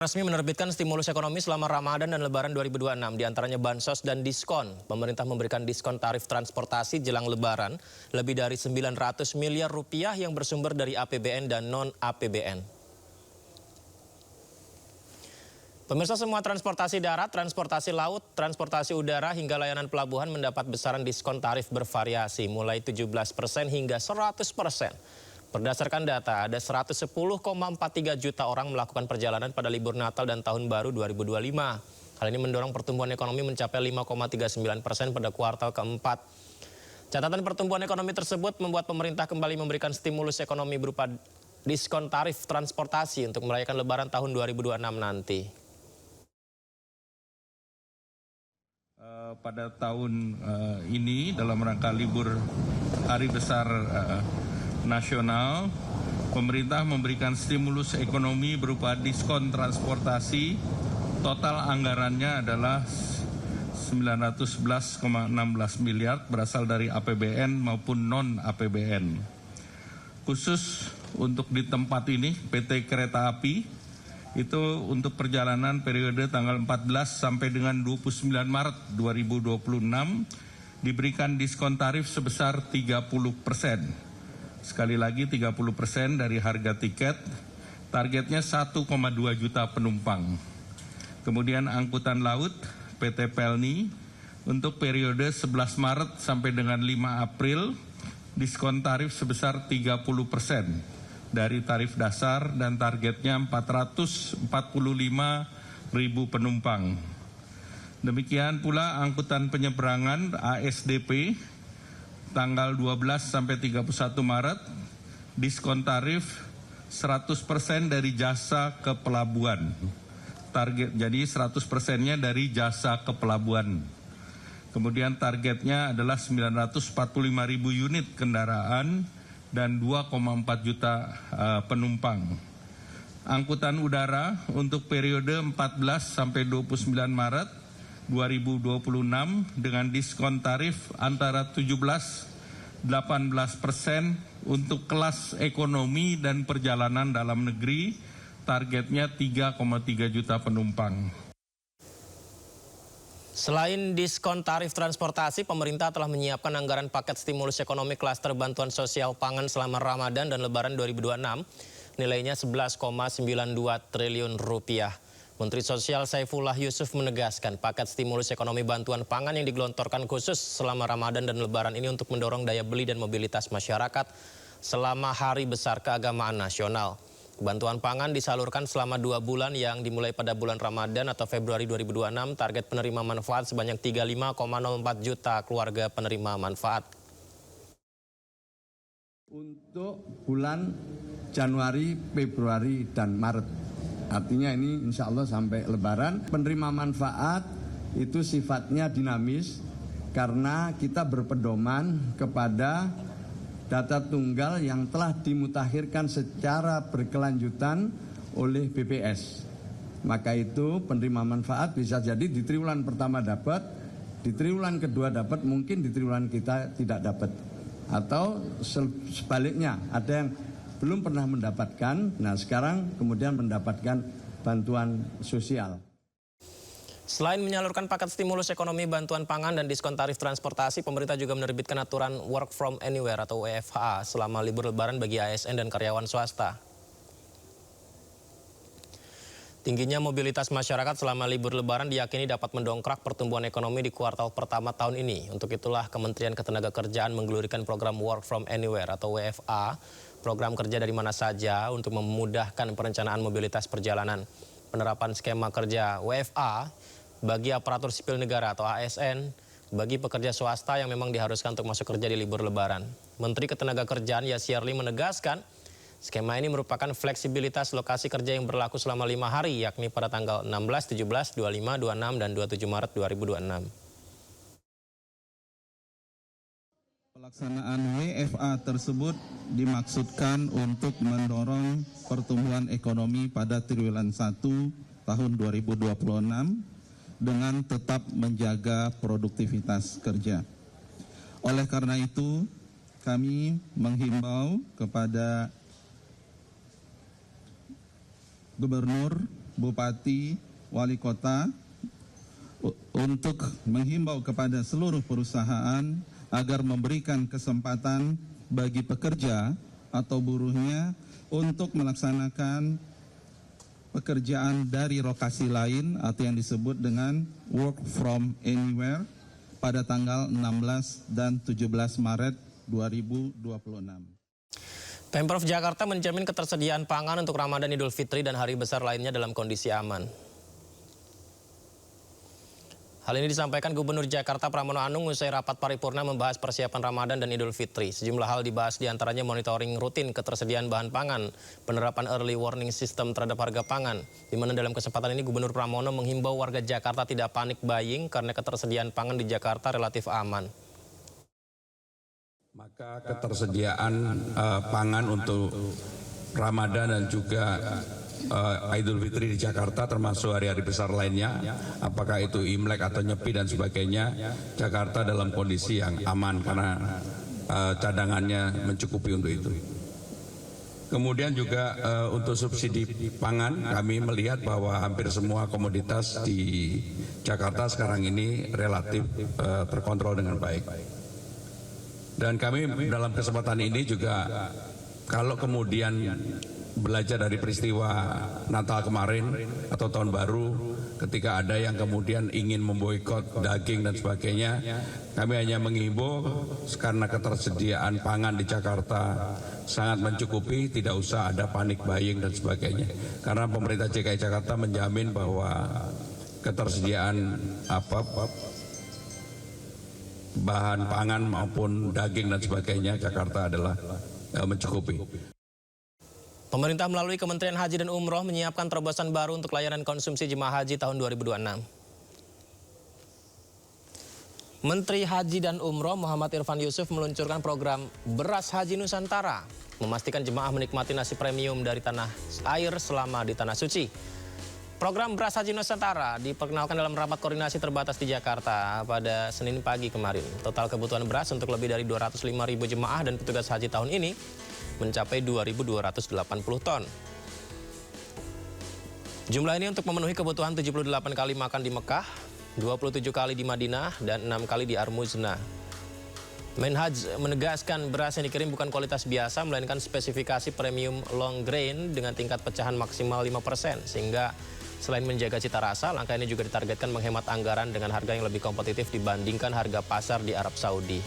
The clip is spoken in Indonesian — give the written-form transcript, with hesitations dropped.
Resmi menerbitkan stimulus ekonomi selama Ramadan dan Lebaran 2026, diantaranya bansos dan diskon. Pemerintah memberikan diskon tarif transportasi jelang Lebaran lebih dari 900 miliar rupiah yang bersumber dari APBN dan non-APBN. Pemirsa, semua transportasi darat, transportasi laut, transportasi udara hingga layanan pelabuhan mendapat besaran diskon tarif bervariasi mulai 17% hingga 100%. Berdasarkan data, ada 110,43 juta orang melakukan perjalanan pada libur Natal dan Tahun Baru 2025. Hal ini mendorong pertumbuhan ekonomi mencapai 5,39% pada kuartal keempat. Catatan pertumbuhan ekonomi tersebut membuat pemerintah kembali memberikan stimulus ekonomi berupa diskon tarif transportasi untuk merayakan Lebaran tahun 2026 nanti. Pada tahun ini dalam rangka libur Hari Besar Nasional, pemerintah memberikan stimulus ekonomi berupa diskon transportasi. Total anggarannya adalah 911,16 miliar berasal dari APBN maupun non-APBN. Khusus untuk di tempat ini, PT Kereta Api itu untuk perjalanan periode tanggal 14 sampai dengan 29 Maret 2026 diberikan diskon tarif sebesar 30%. Sekali lagi 30% dari harga tiket, targetnya 1,2 juta penumpang. Kemudian angkutan laut, PT Pelni, untuk periode 11 Maret sampai dengan 5 April, diskon tarif sebesar 30% dari tarif dasar dan targetnya 445.000 penumpang. Demikian pula angkutan penyeberangan ASDP, tanggal 12 sampai 31 Maret, diskon tarif 100% dari jasa ke pelabuhan. Target jadi 100%-nya dari jasa ke pelabuhan. Kemudian targetnya adalah 945.000 unit kendaraan dan 2,4 juta penumpang. Angkutan udara untuk periode 14 sampai 29 Maret 2026 dengan diskon tarif antara 17-18% untuk kelas ekonomi dan perjalanan dalam negeri, targetnya 3,3 juta penumpang. Selain diskon tarif transportasi, pemerintah telah menyiapkan anggaran paket stimulus ekonomi klaster bantuan sosial pangan selama Ramadan dan Lebaran 2026, nilainya 11,92 triliun rupiah. Menteri Sosial Saifullah Yusuf menegaskan paket stimulus ekonomi bantuan pangan yang digelontorkan khusus selama Ramadan dan Lebaran ini untuk mendorong daya beli dan mobilitas masyarakat selama Hari Besar Keagamaan Nasional. Bantuan pangan disalurkan selama 2 bulan yang dimulai pada bulan Ramadan atau Februari 2026, target penerima manfaat sebanyak 35,04 juta keluarga penerima manfaat. Untuk bulan Januari, Februari, dan Maret. Artinya ini insya Allah sampai Lebaran. Penerima manfaat itu sifatnya dinamis karena kita berpedoman kepada data tunggal yang telah dimutakhirkan secara berkelanjutan oleh BPS. Maka itu penerima manfaat bisa jadi di triwulan pertama dapat, di triwulan kedua dapat, mungkin di triwulan kita tidak dapat. Atau sebaliknya, ada yang belum pernah mendapatkan, nah sekarang kemudian mendapatkan bantuan sosial. Selain menyalurkan paket stimulus ekonomi bantuan pangan dan diskon tarif transportasi, pemerintah juga menerbitkan aturan Work from Anywhere atau WFH selama libur Lebaran bagi ASN dan karyawan swasta. Tingginya mobilitas masyarakat selama libur Lebaran diyakini dapat mendongkrak pertumbuhan ekonomi di kuartal pertama tahun ini. Untuk itulah Kementerian Ketenagakerjaan menggelurkan program Work from Anywhere atau WFA, program kerja dari mana saja untuk memudahkan perencanaan mobilitas perjalanan. Penerapan skema kerja WFA bagi aparatur sipil negara atau ASN, bagi pekerja swasta yang memang diharuskan untuk masuk kerja di libur Lebaran. Menteri Ketenagakerjaan Yasirli menegaskan, skema ini merupakan fleksibilitas lokasi kerja yang berlaku selama 5 hari, yakni pada tanggal 16, 17, 25, 26, dan 27 Maret 2026. Pelaksanaan WFA tersebut dimaksudkan untuk mendorong pertumbuhan ekonomi pada triwulan 1 tahun 2026 dengan tetap menjaga produktivitas kerja. Oleh karena itu, kami menghimbau kepada Gubernur bupati, wali kota untuk menghimbau kepada seluruh perusahaan agar memberikan kesempatan bagi pekerja atau buruhnya untuk melaksanakan pekerjaan dari lokasi lain atau yang disebut dengan work from anywhere pada tanggal 16 dan 17 Maret 2026. Pemprov Jakarta menjamin ketersediaan pangan untuk Ramadan, Idul Fitri, dan hari besar lainnya dalam kondisi aman. Hal ini disampaikan Gubernur Jakarta Pramono Anung usai rapat paripurna membahas persiapan Ramadan dan Idul Fitri. Sejumlah hal dibahas diantaranya monitoring rutin ketersediaan bahan pangan, penerapan early warning system terhadap harga pangan, di mana dalam kesempatan ini Gubernur Pramono menghimbau warga Jakarta tidak panik buying karena ketersediaan pangan di Jakarta relatif aman. Maka ketersediaan pangan untuk Ramadan dan juga Idul Fitri di Jakarta termasuk hari-hari besar lainnya, apakah itu Imlek atau Nyepi dan sebagainya, Jakarta dalam kondisi yang aman karena cadangannya mencukupi untuk itu. Kemudian juga untuk subsidi pangan, kami melihat bahwa hampir semua komoditas di Jakarta sekarang ini relatif terkontrol dengan baik. Dan kami dalam kesempatan ini juga kalau kemudian belajar dari peristiwa Natal kemarin atau Tahun Baru, ketika ada yang kemudian ingin memboikot daging dan sebagainya, kami hanya menghimbau karena ketersediaan pangan di Jakarta sangat mencukupi, tidak usah ada panik buying dan sebagainya. Karena pemerintah DKI Jakarta menjamin bahwa ketersediaan bahan pangan maupun daging dan sebagainya Jakarta adalah mencukupi. Pemerintah melalui Kementerian Haji dan Umroh menyiapkan terobosan baru untuk layanan konsumsi jemaah haji tahun 2026. Menteri Haji dan Umroh Muhammad Irfan Yusuf meluncurkan program Beras Haji Nusantara, memastikan jemaah menikmati nasi premium dari tanah air selama di Tanah Suci. Program Beras Haji Nusantara diperkenalkan dalam rapat koordinasi terbatas di Jakarta pada Senin pagi kemarin. Total kebutuhan beras untuk lebih dari 205.000 jemaah dan petugas haji tahun ini mencapai 2.280 ton. Jumlah ini untuk memenuhi kebutuhan 78 kali makan di Mekah, 27 kali di Madinah, dan 6 kali di Armuzna. Menhaj menegaskan beras yang dikirim bukan kualitas biasa, melainkan spesifikasi premium long grain dengan tingkat pecahan maksimal 5%, sehingga selain menjaga cita rasa, langkah ini juga ditargetkan menghemat anggaran dengan harga yang lebih kompetitif dibandingkan harga pasar di Arab Saudi.